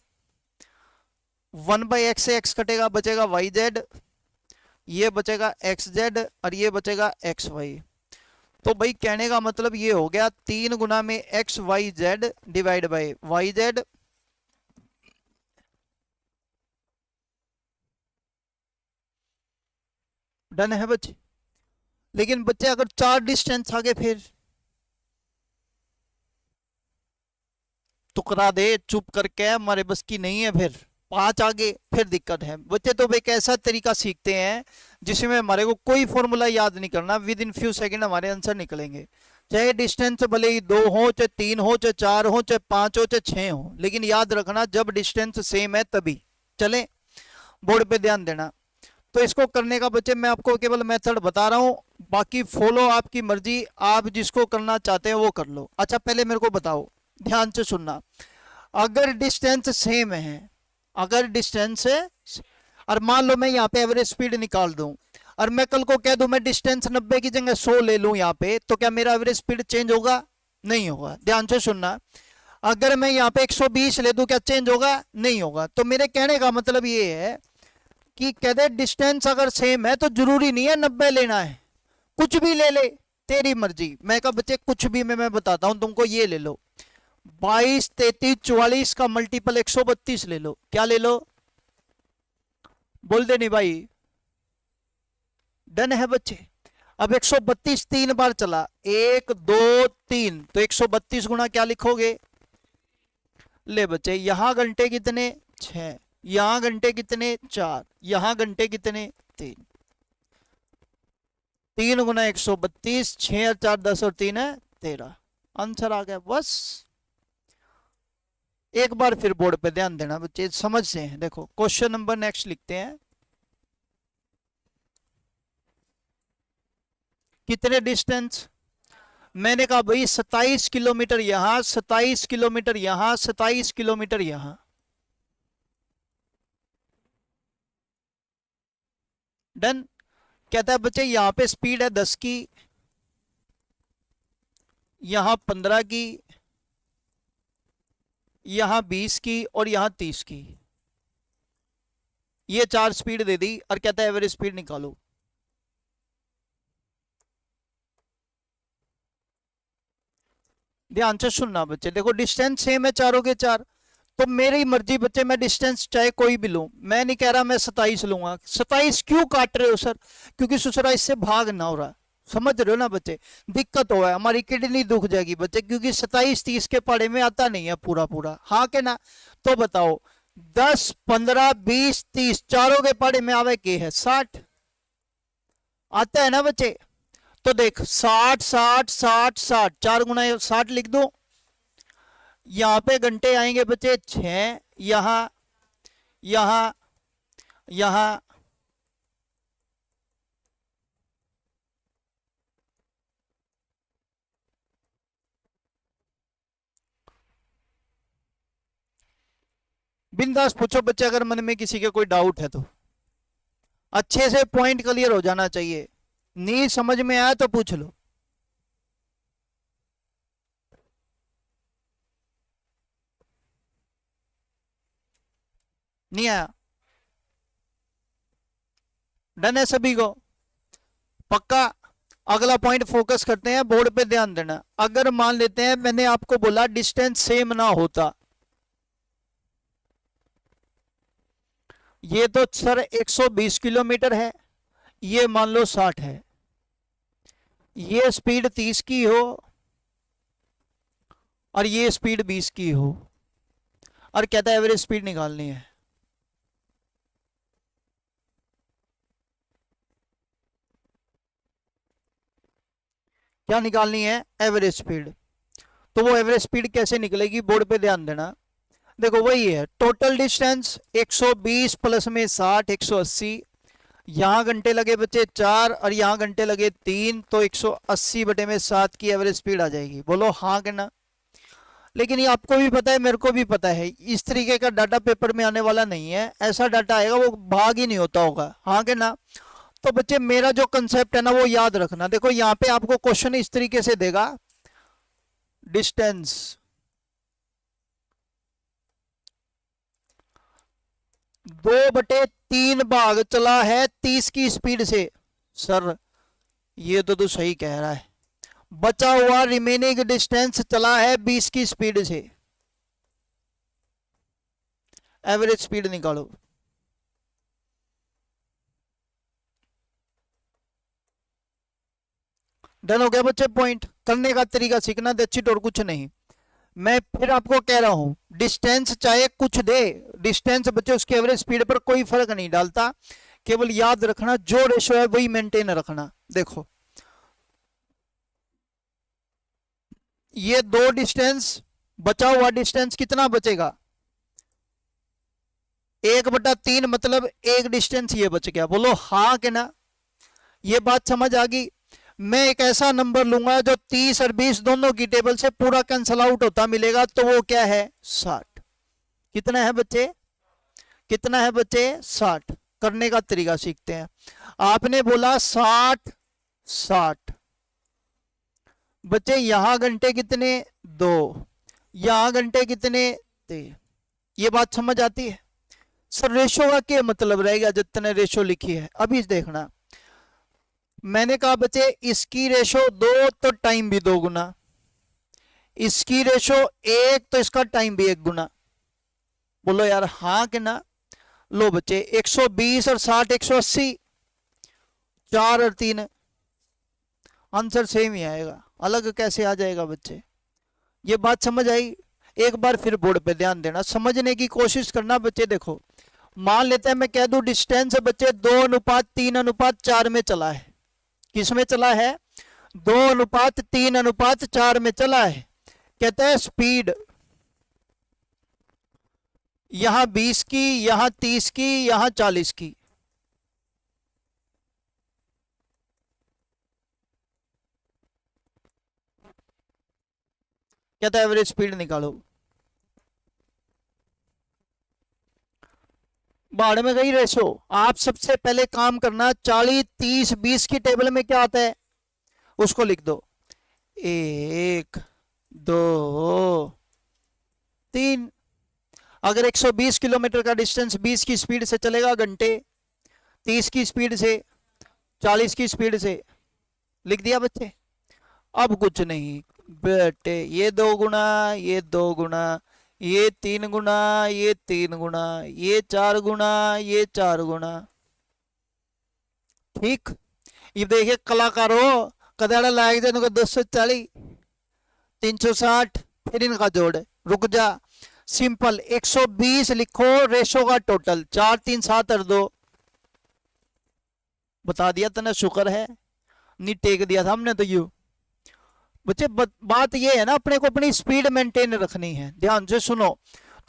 1 बाई एक्स से एक्स कटेगा, बचेगा वाई जेड, ये बचेगा एक्स जेड और ये बचेगा एक्स वाई। तो भाई कहने का मतलब ये हो गया 3 गुना में X Y Z divide by Y Z. Done है बच्चे। लेकिन बच्चे अगर 4 डिस्टेंस आगे फिर टुकड़ा दे चुप करके, हमारे बस की नहीं है। फिर 5 आगे फिर दिक्कत है बच्चे। तो एक ऐसा तरीका सीखते हैं जिसमें हमारे को कोई फॉर्मूला याद नहीं करना, विद इन फ्यू सेकंड हमारे आंसर निकलेंगे। चाहे डिस्टेंस भले ही 2 हो, चाहे 3 हो, चाहे 4 हो, चाहे 5 हो, चाहे 6 हो, लेकिन याद रखना जब डिस्टेंस सेम है तभी चले। बोर्ड पे ध्यान देना। तो इसको करने का बच्चे मैं आपको केवल मेथड बता रहा हूं, बाकी फॉलो आपकी मर्जी, आप जिसको करना चाहते हैं वो कर लो। अच्छा पहले मेरे को बताओ, ध्यान से सुनना। अगर डिस्टेंस सेम है, अगर डिस्टेंस और मान लो मैं यहाँ पे एवरेज स्पीड निकाल दूं और मैं कल को कह दूं मैं डिस्टेंस 90 की जगह 100 ले लूं यहाँ पे, तो क्या मेरा एवरेज स्पीड चेंज होगा? नहीं होगा। ध्यान से सुनना। अगर मैं यहाँ पे 120 ले दूं क्या चेंज होगा? नहीं होगा। तो मेरे कहने का मतलब ये है कि कहते डिस्टेंस अगर सेम है तो जरूरी नहीं है 90 लेना है, कुछ भी ले ले तेरी मर्जी। मैं कहा बच्चे कुछ भी मैं बताता हूं तुमको, ये ले लो 22 33 44 का मल्टीपल 132 ले लो। क्या ले लो? बोल दे नहीं भाई। डन है बच्चे। अब 132 3 बार चला, 1 2 3, तो 132 गुना क्या लिखोगे? ले बच्चे यहां घंटे कितने 6, यहां घंटे कितने 4, यहां घंटे कितने 3, 3 गुना 132, 6 और 4 10 और 3 है 13। आंसर आ गया बस। एक बार फिर बोर्ड पे ध्यान देना बच्चे, समझ से हैं। देखो क्वेश्चन नंबर नेक्स्ट लिखते हैं। कितने डिस्टेंस? मैंने कहा भाई 27 किलोमीटर यहां, 27 किलोमीटर यहां, 27 किलोमीटर यहां। डन। कहता है बच्चे यहां पे स्पीड है 10 की, यहां 15 की, यहां 20 की और यहां 30 की। ये 4 स्पीड दे दी और कहता है एवरेज स्पीड निकालो। ध्यान से सुनना बच्चे। देखो डिस्टेंस सेम है चारों के चार, तो मेरी मर्जी बच्चे, मैं डिस्टेंस चाहे कोई भी लूं। मैं नहीं कह रहा मैं 27 लूंगा। 27 क्यों काट रहे हो सर? क्योंकि ससुरा इससे भाग ना हो रहा। समझ रहे हो ना बच्चे? दिक्कत हो है, हमारी किडनी दुख जाएगी बच्चे, क्योंकि 27 30 के पढ़े में आता नहीं है पूरा पूरा। हाँ के ना? तो बताओ 10 15 20 30 चारों के पढ़े में आवे के है 60 आता है ना बच्चे? तो देख 60 60 60 60, 4 गुना 60 लिख दो। यहां पे घंटे आएंगे बच्चे 6, यहां यहां यहां, बिंदास पूछो बच्चे, अगर मन में किसी के कोई डाउट है तो। अच्छे से पॉइंट क्लियर हो जाना चाहिए। नहीं समझ में आया तो पूछ लो। नहीं आया? डन है सभी को? पक्का? अगला पॉइंट फोकस करते हैं, बोर्ड पे ध्यान देना। अगर मान लेते हैं मैंने आपको बोला डिस्टेंस सेम ना होता, ये तो सर 120 किलोमीटर है, ये मान लो 60 है, ये स्पीड 30 की हो और ये स्पीड 20 की हो, और कहता है एवरेज स्पीड निकालनी है। क्या निकालनी है? Average speed. तो वो एवरेज स्पीड कैसे निकलेगी, बोर्ड पे ध्यान देना। देखो वही है, टोटल डिस्टेंस 120 प्लस में 60, 180। यहाँ घंटे लगे बच्चे 4 और यहाँ घंटे लगे 3, तो 180 बटे में 7 की एवरेज स्पीड आ जाएगी। बोलो हाँ कि ना? लेकिन ये आपको भी पता है, मेरे को भी पता है, इस तरीके का डाटा पेपर में आने वाला नहीं है। ऐसा डाटा आएगा वो भाग ही नहीं होता होगा, हाँ कि ना? तो बच्चे मेरा जो कंसेप्ट है ना वो याद रखना। देखो यहाँ पे आपको क्वेश्चन इस तरीके से देगा, डिस्टेंस 2/3 भाग चला है 30 की स्पीड से। सर ये तो तू सही कह रहा है, बचा हुआ रिमेनिंग डिस्टेंस चला है 20 की स्पीड से। एवरेज स्पीड निकालो। डन हो गया बच्चे? पॉइंट करने का तरीका सीखना, दैट्स इट, और कुछ नहीं। मैं फिर आपको कह रहा हूं, डिस्टेंस चाहे कुछ दे, डिस्टेंस बच्चे उसके एवरेज स्पीड पर कोई फर्क नहीं डालता। केवल याद रखना जो रेशो है वही मेंटेन रखना। देखो ये दो डिस्टेंस, बचा हुआ डिस्टेंस कितना बचेगा? 1/3, मतलब एक डिस्टेंस ये बच गया। बोलो हाँ कि ना? ये बात समझ आ गई? मैं एक ऐसा नंबर लूंगा जो 30 और 20 दोनों की टेबल से पूरा कैंसल आउट होता मिलेगा, तो वो क्या है? 60। कितना है बच्चे? कितना है बच्चे? 60। करने का तरीका सीखते हैं। आपने बोला 60 60, बच्चे यहां घंटे कितने? 2, यहां घंटे कितने? 3। ये बात समझ आती है? सर रेशो का क्या मतलब रहेगा, जितने रेशो लिखी है अभी देखना। मैंने कहा बच्चे इसकी रेशो 2 तो टाइम भी 2 गुना, इसकी रेशो 1 तो इसका टाइम भी 1 गुना। बोलो यार हाँ कि ना? लो बच्चे 120 और 60 180, 4 और 3, आंसर सेम ही आएगा। अलग कैसे आ जाएगा बच्चे? ये बात समझ आई? एक बार फिर बोर्ड पे ध्यान देना, समझने की कोशिश करना बच्चे। देखो मान लेते हैं मैं कह दूं डिस्टेंस बच्चे 2:3:4 में चला है। किस में चला है? 2:3:4 में चला है। कहता है स्पीड यहां 20 की, यहां 30 की, यहां 40 की। कहता है एवरेज स्पीड निकालो। बाढ़ में गई रेशो। आप सबसे पहले काम करना, 40 30 20 की टेबल में क्या आता है उसको लिख दो। 1 2 3। अगर 120 किलोमीटर का डिस्टेंस 20 की स्पीड से चलेगा घंटे, 30 की स्पीड से, 40 की स्पीड से, लिख दिया बच्चे। अब कुछ नहीं बेटे, ये 2 गुना, ये 2 गुना, ये 3 गुना, ये 3 गुना, ये 4 गुना, ये 4 गुना। ठीक? ये देखिए कलाकारों, कदाड़ा लायक देने को 240, 360, फिर इनका जोड़। रुक जा, सिंपल 120 लिखो रेशो का टोटल, 4 3 7 और 2। बता दिया तने, शुक्र है नहीं टेक दिया था हमने तो। यू बच्चे बात ये है ना, अपने को अपनी स्पीड मेंटेन रखनी है, ध्यान से सुनो।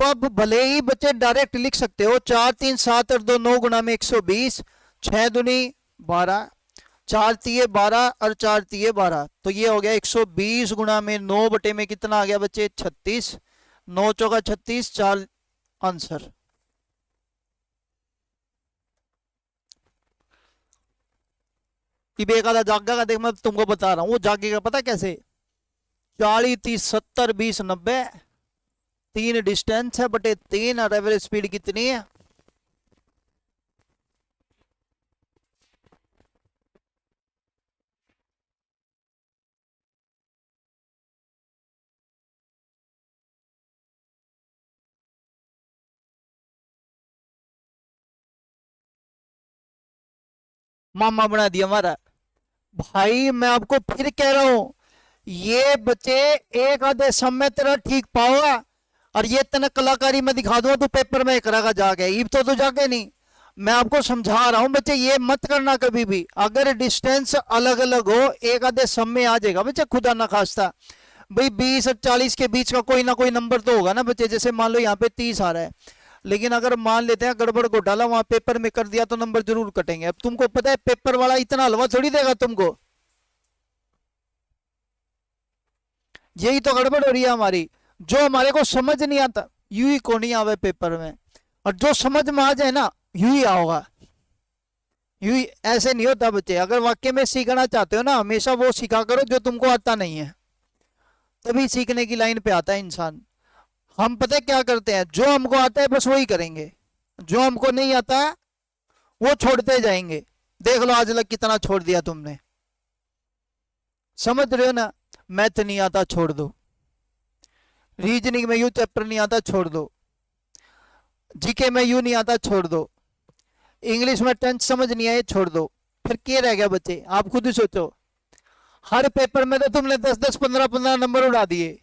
तो अब भले ही बच्चे डायरेक्ट लिख सकते हो 4 3 7 और 2, 9 गुना में 120, 6 दूनी 12, 4 तिये 12 और 4 तिये 12, तो ये हो गया 120 गुना में 9 बटे में कितना आ गया बच्चे? 36। 9 चौका 36, 4 आंसर। बेकादा जागा का देख, मैं तुमको बता रहा हूं वो जागेगा पता कैसे? 40 30 70 20 90, 3 डिस्टेंस है बटे 3, और एवरेज स्पीड कितनी है? मामा बना दिया हमारा। भाई मैं आपको फिर कह रहा हूं, ये बच्चे एक आधे समय तेरा ठीक पाओगा, और ये तेना कलाकारी में दिखा दूंगा, तू पेपर में करेगा जाके, इब तो जाके नहीं। मैं आपको समझा रहा हूं बच्चे, ये मत करना कभी भी। अगर डिस्टेंस अलग अलग हो, एक आधे समय आ जाएगा बच्चे, खुदा ना खास्ता। भाई 20 और 40 के बीच का कोई ना कोई नंबर तो होगा ना बच्चे। जैसे मान लो यहाँ पे 30 आ रहा है, लेकिन अगर मान लेते हैं गड़बड़ घोटाला वहां पेपर में कर दिया, तो नंबर जरूर कटेंगे। अब तुमको पता है पेपर वाला इतना हलवा थोड़ी देगा तुमको। यही तो गड़बड़ हो रही है हमारी। जो हमारे को समझ नहीं आता यू ही को नहीं आवे पेपर में, और जो समझ में आ जाए ना यू ही आओगा। यू ही ऐसे नहीं होता बच्चे। अगर वाक्य में सीखना चाहते हो ना, हमेशा वो सीखा करो जो तुमको आता नहीं है, तभी सीखने की लाइन पे आता है इंसान। हम पता है क्या करते हैं, जो हमको आता है बस वही करेंगे, जो हमको नहीं आता है वो छोड़ते जाएंगे। देख लो आज लग कितना छोड़ दिया तुमने। समझ रहे हो ना। मैथ नहीं आता छोड़ दो, रीजनिंग में यू चैप्टर नहीं आता छोड़ दो, जीके में यू नहीं आता छोड़ दो, इंग्लिश में टेंथ समझ नहीं आए छोड़ दो। फिर क्या रह गया बच्चे, आप खुद ही सोचो। हर पेपर में तो तुमने 10-10 15-15 नंबर उड़ा दिए,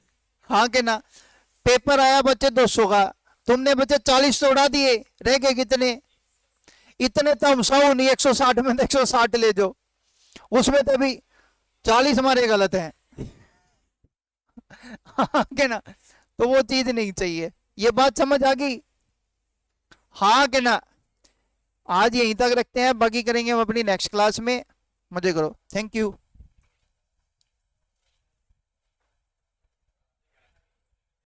हाँ के ना। पेपर आया बच्चे 200 का, तुमने बच्चे 40 तो उड़ा दिए, रह गए कितने? इतने तो हम 100 नहीं, 160 में 160 ले जाओ, उसमें तो भी 40 हमारे गलत हैं। हाँ के ना। तो वो चीज नहीं चाहिए। ये बात समझ आ गई, हाँ के ना। आज यहीं तक रखते हैं, बाकी करेंगे हम अपनी नेक्स्ट क्लास में। मजे करो, थैंक यू।